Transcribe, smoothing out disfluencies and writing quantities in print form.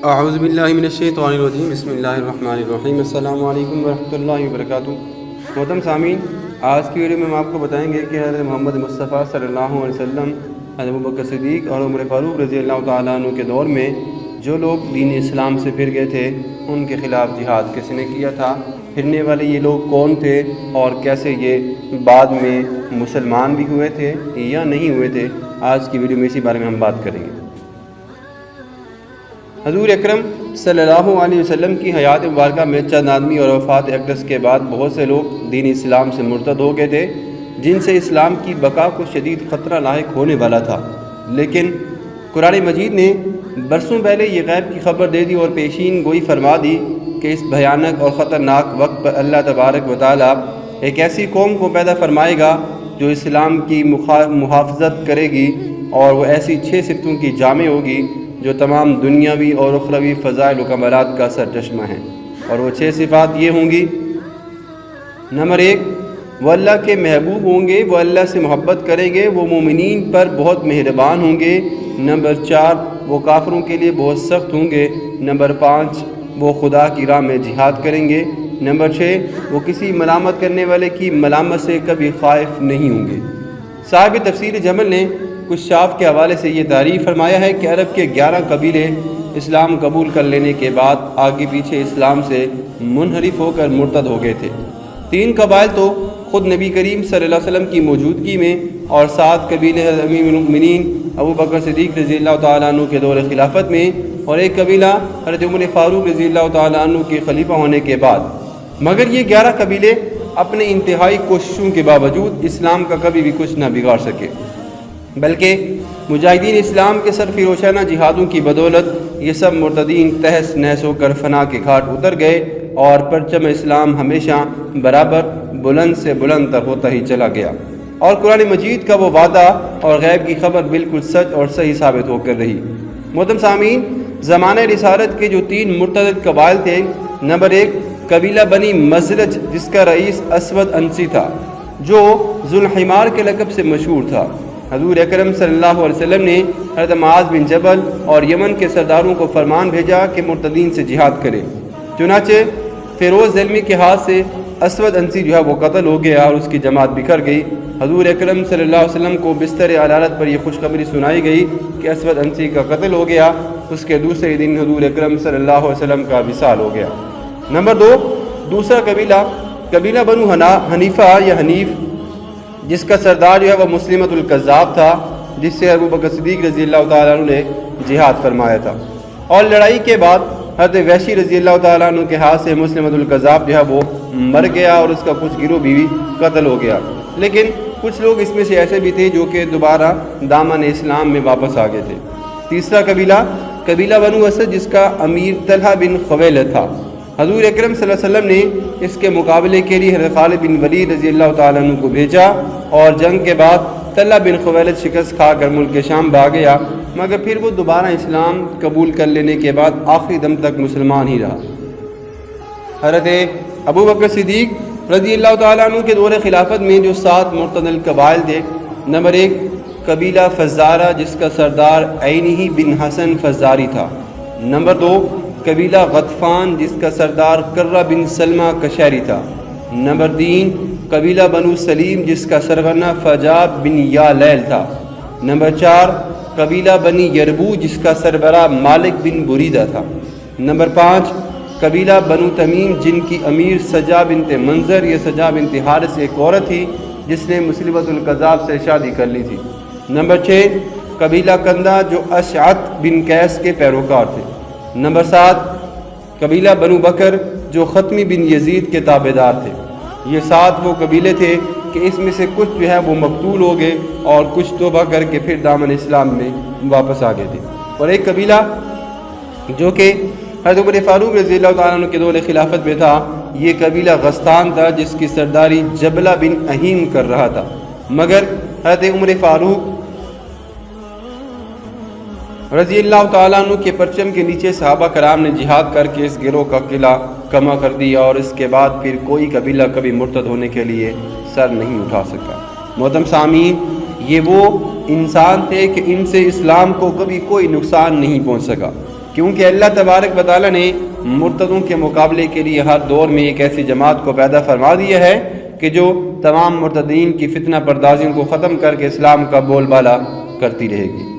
اعوذ باللہ من الشیطان الرجیم، بسم اللہ الرحمن الرحیم۔ السلام علیکم ورحمۃ اللہ وبرکاتہ۔ محترم سامعین، آج کی ویڈیو میں ہم آپ کو بتائیں گے کہ حضرت محمد مصطفیٰ صلی اللہ علیہ وسلم، حضرت ابوبکر صدیق اور عمر فاروق رضی اللہ تعالیٰ عنہ کے دور میں جو لوگ دین اسلام سے پھر گئے تھے ان کے خلاف جہاد کس نے کیا تھا، پھرنے والے یہ لوگ کون تھے اور کیسے یہ بعد میں مسلمان بھی ہوئے تھے یا نہیں ہوئے تھے، آج کی ویڈیو میں اسی بارے میں ہم بات کریں گے۔ حضور اکرم صلی اللہ علیہ وسلم کی حیات مبارکہ میں چند آدمی اور وفات اقدس کے بعد بہت سے لوگ دین اسلام سے مرتد ہو گئے تھے، جن سے اسلام کی بقا کو شدید خطرہ لاحق ہونے والا تھا، لیکن قرآن مجید نے برسوں پہلے یہ غیب کی خبر دے دی اور پیشین گوئی فرما دی کہ اس بھیانک اور خطرناک وقت پر اللہ تبارک و تعالیٰ ایک ایسی قوم کو پیدا فرمائے گا جو اسلام کی محافظت کرے گی، اور وہ ایسی 6 صفتوں کی جامع ہوگی جو تمام دنیاوی اور اخروی فضائل و کمالات کا سرچشمہ ہیں، اور وہ 6 صفات یہ ہوں گی۔ نمبر 1، وہ اللہ کے محبوب ہوں گے، وہ اللہ سے محبت کریں گے، وہ مومنین پر بہت مہربان ہوں گے۔ نمبر 4، وہ کافروں کے لیے بہت سخت ہوں گے۔ نمبر 5، وہ خدا کی راہ میں جہاد کریں گے۔ نمبر 6، وہ کسی ملامت کرنے والے کی ملامت سے کبھی خائف نہیں ہوں گے۔ صاحب تفسیر جمل نے کشاف کے حوالے سے یہ تعریف فرمایا ہے کہ عرب کے 11 قبیلے اسلام قبول کر لینے کے بعد آگے پیچھے اسلام سے منحرف ہو کر مرتد ہو گئے تھے۔ 3 قبائل تو خود نبی کریم صلی اللہ علیہ وسلم کی موجودگی میں، اور 7 قبیلے حضرت امیر المؤمنین ابوبکر صدیق رضی اللہ تعالیٰ عنہ کے دور خلافت میں، اور ایک قبیلہ حضرت عمر فاروق رضی اللہ تعالیٰ عنہ کے خلیفہ ہونے کے بعد۔ مگر یہ 11 قبیلے اپنے انتہائی کوششوں کے باوجود اسلام کا کبھی بھی کچھ نہ بگاڑ سکے، بلکہ مجاہدین اسلام کے سر فروشانہ جہادوں کی بدولت یہ سب مرتدین تہس نہس ہو کر فنا کے گھاٹ اتر گئے، اور پرچم اسلام ہمیشہ برابر بلند سے بلند تر ہوتا ہی چلا گیا، اور قرآن مجید کا وہ وعدہ اور غیب کی خبر بالکل سچ اور صحیح ثابت ہو کر رہی۔ محترم سامعین، زمانہ رسالت کے جو 3 مرتد قبائل تھے، نمبر 1، قبیلہ بنی مزرج جس کا رئیس اسود انسی تھا، جو ذوالحمار کے لقب سے مشہور تھا۔ حضور اکرم صلی اللہ علیہ وسلم نے حضرت معاذ بن جبل اور یمن کے سرداروں کو فرمان بھیجا کہ مرتدین سے جہاد کریں، چنانچہ فیروز دلمی کے ہاتھ سے اسود انسی جو ہے وہ قتل ہو گیا اور اس کی جماعت بکھر گئی۔ حضور اکرم صلی اللہ علیہ وسلم کو بستر عدالت پر یہ خوشخبری سنائی گئی کہ اسود انسی کا قتل ہو گیا۔ اس کے دوسرے دن حضور اکرم صلی اللہ علیہ وسلم کا وصال ہو گیا۔ نمبر 2، دوسرا قبیلہ بنو حنیفہ یا حنیف، جس کا سردار جو ہے وہ مسلمۃ الکذاب تھا، جس سے ابوبکر صدیق رضی اللہ تعالیٰ عنہ نے جہاد فرمایا تھا، اور لڑائی کے بعد حضرت وحشی رضی اللہ تعالیٰ عنہ کے ہاتھ سے مسلمۃ الکذاب جو ہے وہ مر گیا، اور اس کا کچھ گروہ بھی قتل ہو گیا، لیکن کچھ لوگ اس میں سے ایسے بھی تھے جو کہ دوبارہ دامن اسلام میں واپس آ گئے تھے۔ تیسرا قبیلہ بنو اسد، جس کا امیر طلحہ بن خویلد تھا۔ حضور اکرم صلی اللہ علیہ وسلم نے اس کے مقابلے کے لیے حضرت خالد بن ولید رضی اللہ تعالیٰ عنہ کو بھیجا، اور جنگ کے بعد طلحہ بن خویلد شکست کھا کر ملک شام بھاگ گیا، مگر پھر وہ دوبارہ اسلام قبول کر لینے کے بعد آخری دم تک مسلمان ہی رہا۔ حضرت ابوبکر صدیق رضی اللہ تعالیٰ عنہ کے دور خلافت میں جو 7 مرتد قبائل تھے، نمبر 1، قبیلہ فزارہ جس کا سردار عینی بن حسن فزاری تھا۔ نمبر 2، قبیلہ غطفان جس کا سردار کرہ بن سلمہ کشیری تھا۔ نمبر 3، قبیلہ بنو سلیم جس کا سرغنہ فجاب بن یالیل تھا۔ نمبر 4، قبیلہ بنی یربو جس کا سربراہ مالک بن بریدہ تھا۔ نمبر 5، قبیلہ بنو تمیم جن کی امیر سجا بنت منظر یا سجا بنت حارث ایک عورت تھی جس نے مسلمۃ الکذاب سے شادی کر لی تھی۔ نمبر 6، قبیلہ کندہ جو اشعت بن قیس کے پیروکار تھے۔ نمبر 7، قبیلہ بنو بکر جو ختمی بن یزید کے تابعدار تھے۔ یہ 7 وہ قبیلے تھے کہ اس میں سے کچھ جو ہے وہ مقتول ہو گئے، اور کچھ توبہ کر کے پھر دامن اسلام میں واپس آ گئے تھے۔ اور ایک قبیلہ جو کہ حضرت عمر فاروق رضی اللہ تعالیٰ عنہ کے دور خلافت میں تھا، یہ قبیلہ غسطان تھا جس کی سرداری جبلہ بن اہیم کر رہا تھا، مگر حضرت عمر فاروق رضی اللہ تعالیٰ عنہ کے پرچم کے نیچے صحابہ کرام نے جہاد کر کے اس گروہ کا قلعہ کما کر دیا، اور اس کے بعد پھر کوئی قبیلہ کبھی مرتد ہونے کے لیے سر نہیں اٹھا سکا۔ محترم سامعین، یہ وہ انسان تھے کہ ان سے اسلام کو کبھی کوئی نقصان نہیں پہنچ سکا، کیونکہ اللہ تبارک و تعالیٰ نے مرتدوں کے مقابلے کے لیے ہر دور میں ایک ایسی جماعت کو پیدا فرما دیا ہے کہ جو تمام مرتدین کی فتنہ پردازیوں کو ختم کر کے اسلام کا بول بالا کرتی رہے گی۔